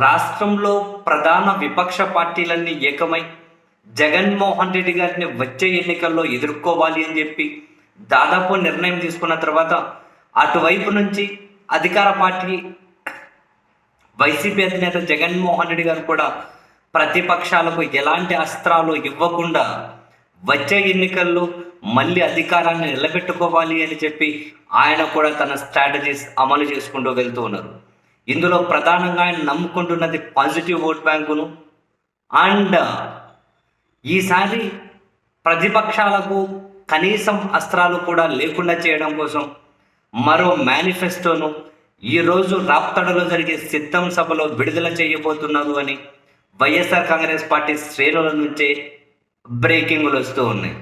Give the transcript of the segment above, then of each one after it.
రాష్ట్రంలో ప్రధాన విపక్ష పార్టీలన్నీ ఏకమై జగన్మోహన్ రెడ్డి గారిని వచ్చే ఎన్నికల్లో ఎదుర్కోవాలి అని చెప్పి దాదాపు నిర్ణయం తీసుకున్న తర్వాత అటువైపు నుంచి అధికార పార్టీ వైసీపీ అధినేత జగన్మోహన్ రెడ్డి గారు కూడా ప్రతిపక్షాలకు ఎలాంటి అస్త్రాలు ఇవ్వకుండా వచ్చే ఎన్నికల్లో మళ్ళీ అధికారాన్ని నిలబెట్టుకోవాలి అని చెప్పి ఆయన కూడా తన స్ట్రాటజీస్ అమలు చేసుకుంటూ వెళ్తూ ఉన్నారు. ఇందులో ప్రధానంగా ఆయన నమ్ముకుంటున్నది పాజిటివ్ ఓట్ బ్యాంకును అండ్ ఈసారి ప్రతిపక్షాలకు కనీసం అస్త్రాలు కూడా లేకుండా చేయడం కోసం మరో మేనిఫెస్టోను ఈరోజు రాప్తాడులో జరిగే సిద్ధం సభలో విడుదల చేయబోతున్నారు అని వైఎస్ఆర్ కాంగ్రెస్ పార్టీ శ్రేణుల నుంచే బ్రేకింగ్లు వస్తూ ఉన్నాయి.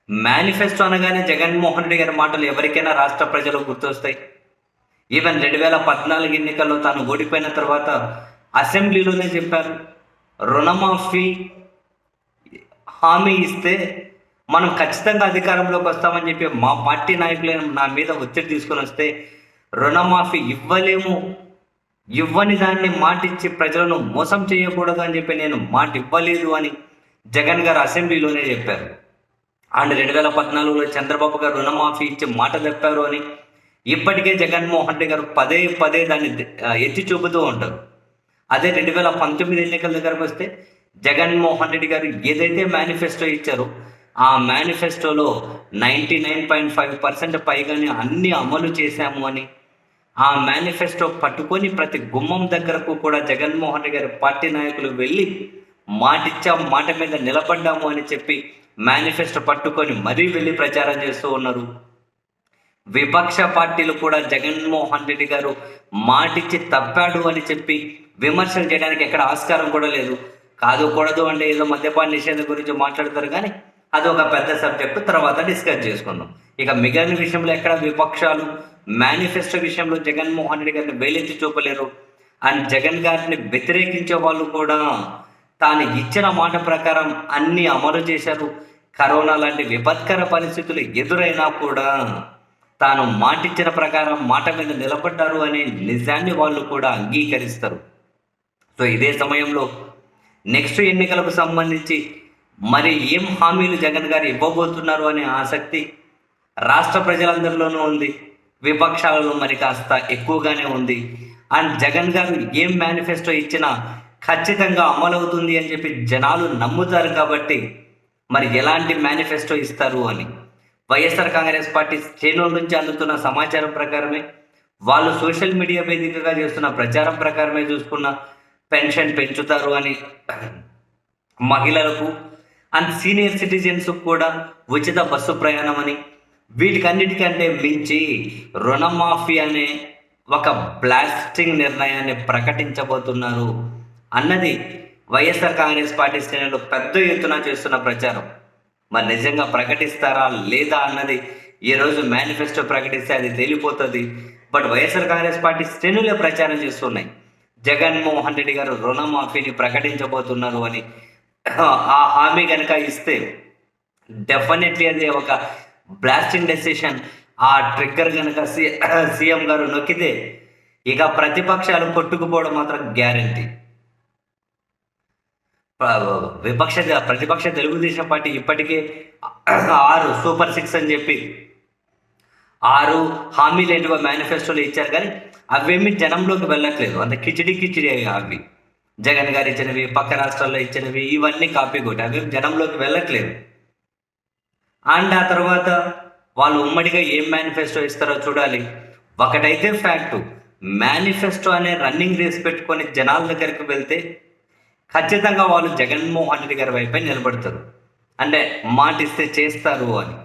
మేనిఫెస్టో అనగానే జగన్మోహన్ రెడ్డి గారి మాటలు ఎవరికైనా రాష్ట్ర ప్రజలు గుర్తొస్తాయి. ఈవెన్ 2014 ఎన్నికల్లో తాను ఓడిపోయిన తర్వాత అసెంబ్లీలోనే చెప్పారు, రుణమాఫీ హామీ ఇస్తే మనం ఖచ్చితంగా అధికారంలోకి వస్తామని చెప్పి మా పార్టీ నాయకులే నా మీద ఒత్తిడి తీసుకొని వస్తే రుణమాఫీ ఇవ్వని దాన్ని మాటిచ్చి ప్రజలను మోసం చేయకూడదు అని చెప్పి నేను మాట ఇవ్వలేదు అని జగన్ గారు అసెంబ్లీలోనే చెప్పారు. అండ్ 2014లో చంద్రబాబు గారు రుణమాఫీ ఇచ్చి మాట తప్పారు అని ఇప్పటికే జగన్మోహన్ రెడ్డి గారు పదే పదే దాన్ని ఎత్తి చూపుతూ ఉంటారు. అదే 2019 ఎన్నికల దగ్గరకు వస్తే జగన్మోహన్ రెడ్డి గారు ఏదైతే మేనిఫెస్టో ఇచ్చారో ఆ మేనిఫెస్టోలో 99.5% పైగానే అన్ని అమలు చేశాము అని ఆ మేనిఫెస్టో పట్టుకొని ప్రతి గుమ్మం దగ్గరకు కూడా జగన్మోహన్ రెడ్డి గారి పార్టీ నాయకులు వెళ్ళి మాటిచ్చాం, మాట మీద నిలబడ్డాము అని చెప్పి మేనిఫెస్టో పట్టుకొని మరీ వెళ్ళి ప్రచారం చేస్తూ ఉన్నారు. విపక్ష పార్టీలు కూడా జగన్మోహన్ రెడ్డి గారు మాటిచ్చి తప్పాడు అని చెప్పి విమర్శలు చేయడానికి ఎక్కడ ఆస్కారం కూడా లేదు. కాదు కూడదు అంటే ఏదో మద్యపాన నిషేధం గురించి మాట్లాడతారు, కానీ అది ఒక పెద్ద సబ్జెక్టు, తర్వాత డిస్కస్ చేసుకుందాం. ఇక మిగిలిన విషయంలో ఎక్కడ విపక్షాలు మేనిఫెస్టో విషయంలో జగన్మోహన్ రెడ్డి గారిని వేలెత్తి చూపలేరు. అండ్ జగన్ గారిని వ్యతిరేకించే వాళ్ళు కూడా తాను ఇచ్చిన మాట ప్రకారం అన్ని అమలు చేశారు. కరోనా లాంటి విపత్కర పరిస్థితులు ఎదురైనా కూడా తాను మాటిచ్చిన ప్రకారం మాట మీద నిలబడ్డారు అనే నిజాన్ని వాళ్ళు కూడా అంగీకరిస్తారు. సో ఇదే సమయంలో నెక్స్ట్ ఎన్నికలకు సంబంధించి మరి ఏం హామీలు జగన్ గారు ఇవ్వబోతున్నారు అనే ఆసక్తి రాష్ట్ర ప్రజలందరిలోనూ ఉంది, విపక్షాలలో మరి కాస్త ఎక్కువగానే ఉంది. అండ్ జగన్ గారు ఏం మేనిఫెస్టో ఇచ్చినా ఖచ్చితంగా అమలవుతుంది అని చెప్పి జనాలు నమ్ముతారు. కాబట్టి మరి ఎలాంటి మేనిఫెస్టో ఇస్తారు అని వైఎస్ఆర్ కాంగ్రెస్ పార్టీ శ్రేణుల నుంచి అందుతున్న సమాచారం ప్రకారమే, వాళ్ళు సోషల్ మీడియా వేదికగా చేస్తున్న ప్రచారం ప్రకారమే చూసుకున్న పెన్షన్ పెంచుతారు అని, మహిళలకు అండ్ సీనియర్ సిటిజన్స్ కూడా ఉచిత బస్సు ప్రయాణం అని, వీటికన్నిటికంటే మించి రుణమాఫీ అనే ఒక బ్లాస్టింగ్ నిర్ణయాన్ని ప్రకటించబోతున్నారు అన్నది వైఎస్ఆర్ కాంగ్రెస్ పార్టీ శ్రేణులు పెద్ద ఎత్తున చేస్తున్న ప్రచారం. మరి నిజంగా ప్రకటిస్తారా లేదా అన్నది ఈరోజు మేనిఫెస్టో ప్రకటిస్తే అది తేలిపోతుంది. బట్ వైఎస్ఆర్ కాంగ్రెస్ పార్టీ శ్రేణులే ప్రచారం చేస్తున్నాయి, జగన్మోహన్ రెడ్డి గారు రుణమాఫీని ప్రకటించబోతున్నారు అని. ఆ హామీ కనుక ఇస్తే డెఫినెట్లీ అది ఒక బ్లాస్టింగ్ డెసిషన్. ఆ ట్రిగ్గర్ కనుక సీఎం గారు నొక్కితే ఇక ప్రతిపక్షాలు కొట్టుకుపోవడం మాత్రం గ్యారంటీ. ప్రతిపక్ష తెలుగుదేశం పార్టీ ఇప్పటికే 6 సూపర్ 6 అని చెప్పి 6 హామీలు ఏంటివో మేనిఫెస్టోలో ఇచ్చారు, కానీ అవేమీ జనంలోకి వెళ్ళట్లేదు. అంత కిచిడి అవి జగన్ గారు ఇచ్చినవి, పక్క రాష్ట్రాల్లో ఇచ్చినవి, ఇవన్నీ కాపీ కొట్టి అవి జనంలోకి వెళ్ళట్లేదు. అండ్ ఆ తర్వాత వాళ్ళు ఉమ్మడిగా ఏం మేనిఫెస్టో ఇస్తారో చూడాలి. ఒకటైతే ఫ్యాక్టు, మేనిఫెస్టో అనే రన్నింగ్ రేస్ పెట్టుకొని జనాల దగ్గరికి వెళ్తే ఖచ్చితంగా వాళ్ళు జగన్మోహన్ రెడ్డి గారి వైపే నిలబడతారు, అంటే మాట ఇస్తే చేస్తారు అని.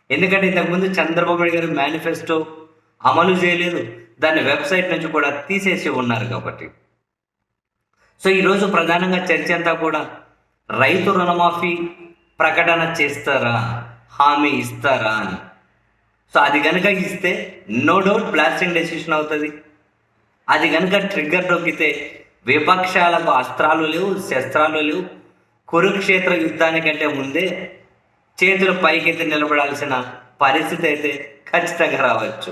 ఎందుకంటే ఇంతకుముందు చంద్రబాబు నాయుడు గారు మేనిఫెస్టో అమలు చేయలేదు, దాన్ని వెబ్సైట్ నుంచి కూడా తీసేసి ఉన్నారు. కాబట్టి సో ఈరోజు ప్రధానంగా చర్చ అంతా కూడా రైతు రుణమాఫీ ప్రకటన చేస్తారా, హామీ ఇస్తారా అని. సో అది కనుక ఇస్తే నో డౌట్ బ్లాస్టింగ్ డెసిషన్ అవుతుంది. అది కనుక ట్రిగ్గర్ నొక్కితే విపక్షాలకు అస్త్రాలు లేవు, శస్త్రాలు లేవు. కురుక్షేత్ర యుద్ధానికంటే ముందే చేతులు పైకెత్తి నిలబడాల్సిన పరిస్థితి అయితే ఖచ్చితంగా రావచ్చు.